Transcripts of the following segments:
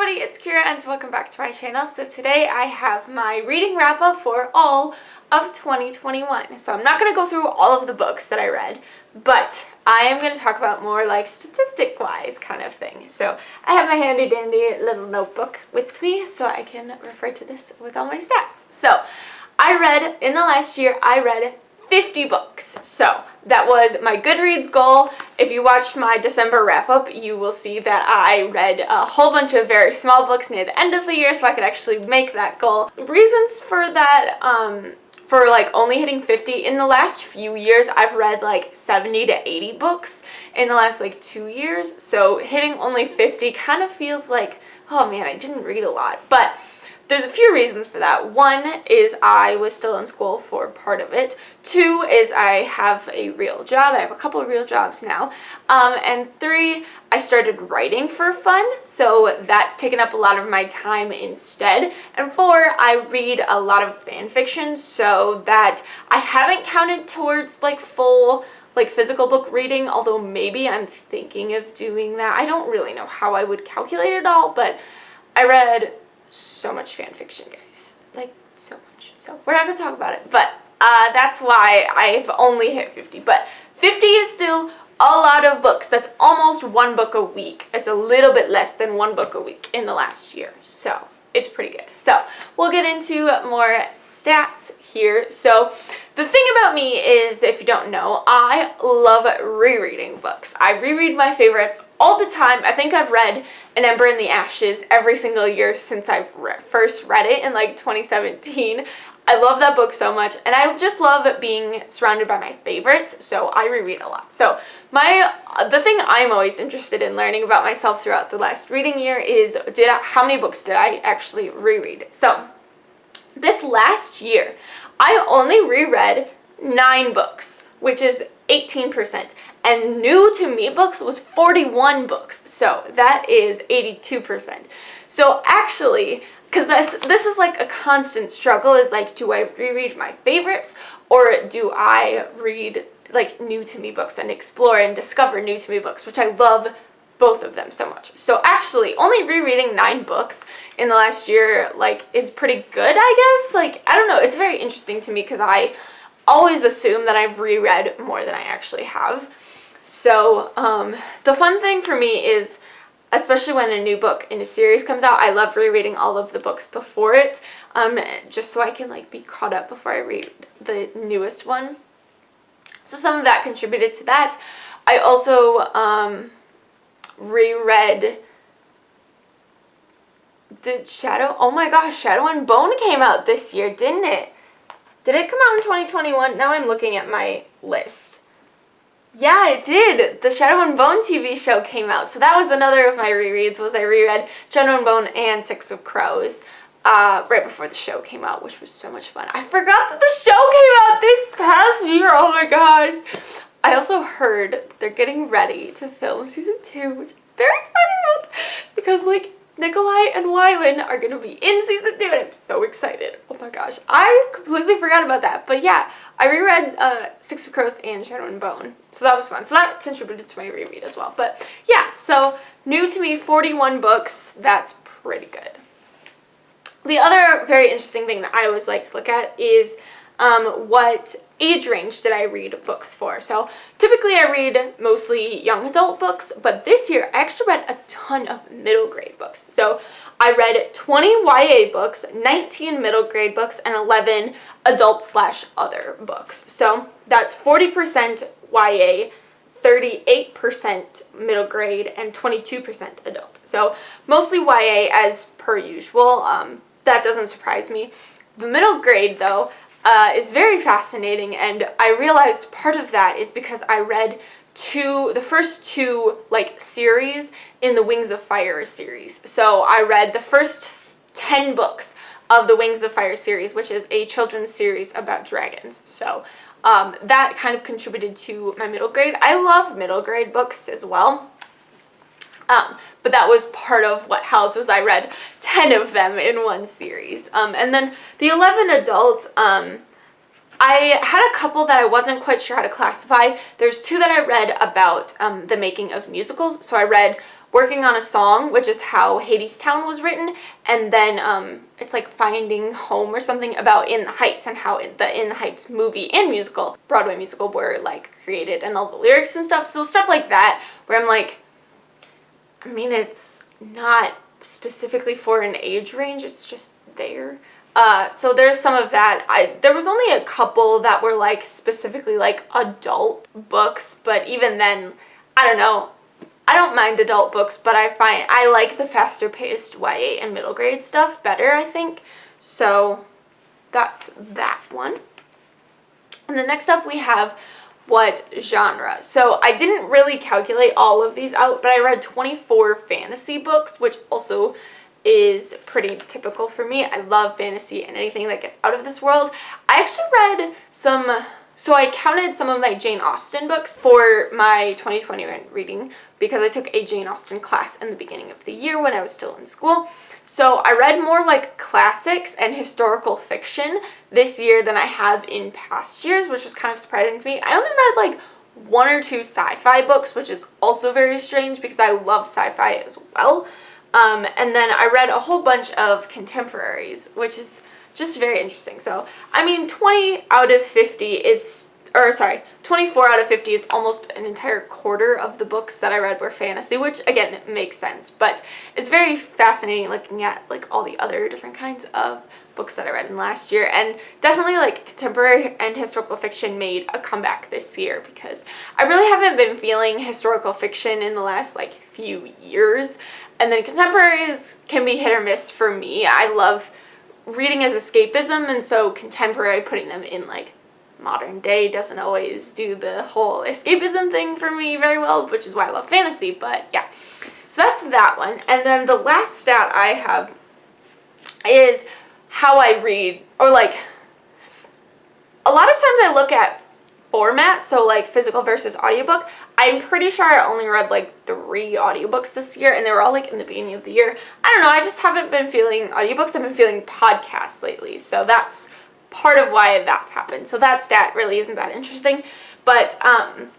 everybody, it's Kira and welcome back to my channel. So today I have my reading wrap up for all of 2021. So I'm not going to go through all of the books that I read, but I am going to talk about more like statistic wise kind of thing. So I have my handy dandy little notebook with me so I can refer to this with all my stats. So in the last year, I read 50 books. So that was my Goodreads goal. If you watched my December wrap up, you will see that I read a whole bunch of very small books near the end of the year so I could actually make that goal. Reasons for that, for like only hitting 50, in the last few years I've read like 70 to 80 books in the last like 2 years. So hitting only 50 kind of feels like, oh man, I didn't read a lot. But there's a few reasons for that. One is I was still in school for part of it. Two is I have a real job. I have a couple of real jobs now. And three, I started writing for fun, so that's taken up a lot of my time instead. And four, I read a lot of fan fiction, so that I haven't counted towards like full physical book reading, although maybe I'm thinking of doing that. I don't really know how I would calculate it all, but I read so much fan fiction, guys, like so much. So we're not gonna talk about it, but that's why I've only hit 50. But 50 is still a lot of books. That's almost one book a week. It's a little bit less than one book a week in the last year, so it's pretty good. So we'll get into more stats here. So the thing about me is, if you don't know, I love rereading books. I reread my favorites all the time. I think I've read An Ember in the Ashes every single year since I first read it in like 2017. I love that book so much, and I just love being surrounded by my favorites, so I reread a lot. So the thing I'm always interested in learning about myself throughout the last reading year is how many books did I actually reread? So this last year, I only reread 9 books, which is 18%, and new to me books was 41 books, so that is 82%. So actually, because this is like a constant struggle, is like, do I reread my favorites or do I read like new to me books and explore and discover new to me books, which I love both of them so much. So actually only rereading 9 books in the last year like is pretty good, I guess. Like, I don't know, it's very interesting to me because I always assume that I've reread more than I actually have. So the fun thing for me is, especially when a new book in a series comes out, I love rereading all of the books before it, just so I can like be caught up before I read the newest one. So some of that contributed to that. I also reread oh my gosh, Shadow and Bone came out this year, didn't it? Did it come out in 2021? Now I'm looking at my list. Yeah, it did. The Shadow and Bone TV show came out. So that was another of my rereads, was I reread Shadow and Bone and Six of Crows right before the show came out, which was so much fun. I forgot that the show came out this past year. Oh my gosh. I also heard they're getting ready to film season 2, which I'm very excited about, because like Nikolai and Wylan are going to be in season 2, and I'm so excited. Oh my gosh. I completely forgot about that. But yeah, I reread Six of Crows and Shadow and Bone, so that was fun. So that contributed to my reread as well. But yeah, so new to me, 41 books. That's pretty good. The other very interesting thing that I always like to look at is what age range did I read books for? So typically I read mostly young adult books, but this year I actually read a ton of middle grade books. So I read 20 YA books, 19 middle grade books, and 11 adult/other books. So that's 40% YA, 38% middle grade, and 22% adult. So mostly YA as per usual. That doesn't surprise me. The middle grade, though, is very fascinating, and I realized part of that is because I read the first 2 like series in the Wings of Fire series. So I read the first 10 books of the Wings of Fire series, which is a children's series about dragons. So that kind of contributed to my middle grade. I love middle grade books as well. But that was part of what helped, was I read 10 of them in one series. And then the 11 adults, I had a couple that I wasn't quite sure how to classify. There's 2 that I read about the making of musicals. So I read working on a song, which is how Hadestown was written, and then it's like Finding Home or something about In the Heights, and how the In the Heights movie and musical, Broadway musical, were like created, and all the lyrics and stuff. So stuff like that, where I'm like, I mean, it's not specifically for an age range, it's just there. So there's some of that. There was only a couple that were like specifically like adult books, but even then, I don't know. I don't mind adult books, but I like the faster paced YA and middle grade stuff better, I think. So that's that one. And then next up we have what genre. So I didn't really calculate all of these out, but I read 24 fantasy books, which also is pretty typical for me. I love fantasy and anything that gets out of this world. I actually read so I counted some of my Jane Austen books for my 2020 reading because I took a Jane Austen class in the beginning of the year when I was still in school. So I read more like classics and historical fiction this year than I have in past years, which was kind of surprising to me. I only read like 1 or 2 sci-fi books, which is also very strange because I love sci-fi as well. And then I read a whole bunch of contemporaries, which is just very interesting. So, I mean, 24 out of 50 is almost an entire quarter of the books that I read were fantasy, which, again, makes sense. But it's very fascinating looking at, like, all the other different kinds of books that I read in last year. And definitely, like, contemporary and historical fiction made a comeback this year because I really haven't been feeling historical fiction in the last, like, few years. And then contemporaries can be hit or miss for me. I love reading as escapism, and so contemporary, putting them in like modern day, doesn't always do the whole escapism thing for me very well, which is why I love fantasy. But yeah, so that's that one. And then the last stat I have is how I read, or like a lot of times I look at format, so like physical versus audiobook. I'm pretty sure I only read like 3 audiobooks this year, and they were all like in the beginning of the year. I don't know, I just haven't been feeling audiobooks, I've been feeling podcasts lately, so that's part of why that's happened. So that stat really isn't that interesting. But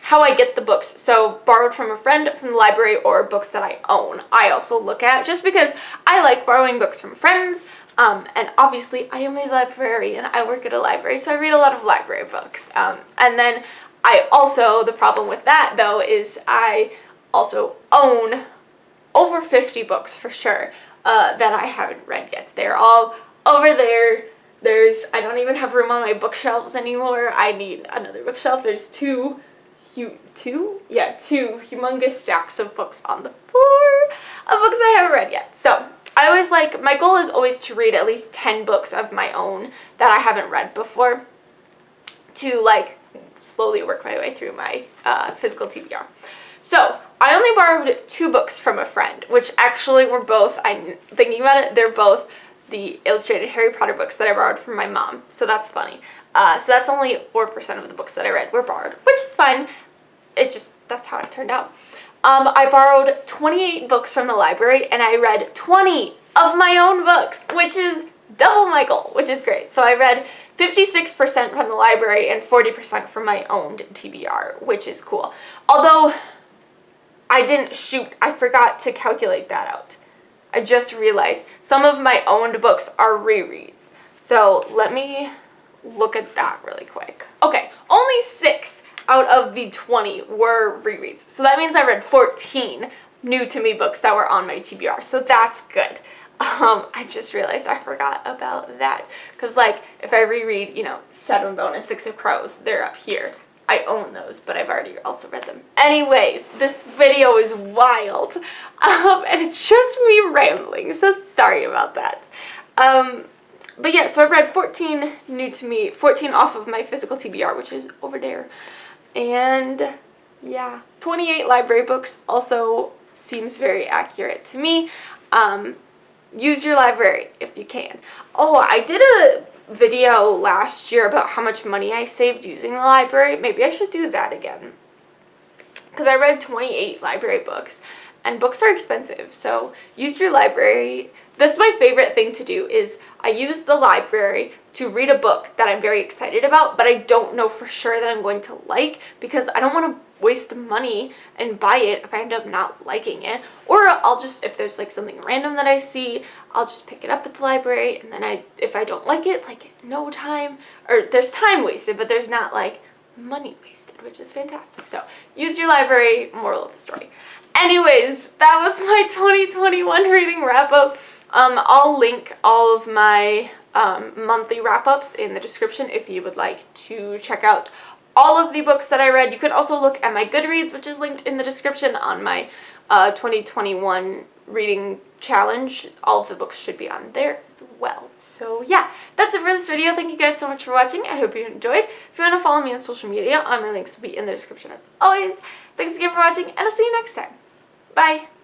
how I get the books, so borrowed from a friend from the library or books that I own, I also look at, just because I like borrowing books from friends. And obviously I am a librarian, I work at a library, so I read a lot of library books. And then I also, the problem with that though, is I also own over 50 books for sure that I haven't read yet. They're all over there. I don't even have room on my bookshelves anymore. I need another bookshelf. There's two humongous stacks of books on the floor of books I haven't read yet. So I always my goal is always to read at least 10 books of my own that I haven't read before to like slowly work my way through my physical TBR. So I only borrowed 2 books from a friend, which actually were both, I'm thinking about it, they're both the illustrated Harry Potter books that I borrowed from my mom. So that's funny. So that's only 4% of the books that I read were borrowed, which is fine. That's how it turned out. I borrowed 28 books from the library, and I read 20 of my own books, which is double my goal, which is great. So I read 56% from the library and 40% from my own TBR, which is cool. Although I forgot to calculate that out. I just realized some of my owned books are rereads. So let me look at that really quick. Okay, only 6 out of the 20 were rereads. So that means I read 14 new to me books that were on my TBR. So that's good. I just realized I forgot about that. Because like if I reread, Shadow and Bone and Six of Crows, they're up here. I own those, but I've already also read them. Anyways, this video is wild. And it's just me rambling, so sorry about that. But yeah, so I read 14 new to me, 14 off of my physical TBR, which is over there. And yeah, 28 library books also seems very accurate to me. Use your library if you can. Oh, I did a video last year about how much money I saved using the library. Maybe I should do that again. Because I read 28 library books, and books are expensive, so use your library. That's my favorite thing to do, is I use the library to read a book that I'm very excited about, but I don't know for sure that I'm going to like, because I don't want to waste the money and buy it if I end up not liking it. Or I'll just, if there's like something random that I see, I'll just pick it up at the library, and then if I don't like it, like no time, or there's time wasted, but there's not like money wasted, which is fantastic. So use your library, moral of the story. Anyways, that was my 2021 reading wrap up. I'll link all of my monthly wrap-ups in the description if you would like to check out all of the books that I read. You can also look at my Goodreads, which is linked in the description, on my 2021 reading challenge. All of the books should be on there as well. So yeah, that's it for this video. Thank you guys so much for watching. I hope you enjoyed. If you want to follow me on social media, all my links will be in the description as always. Thanks again for watching, and I'll see you next time. Bye!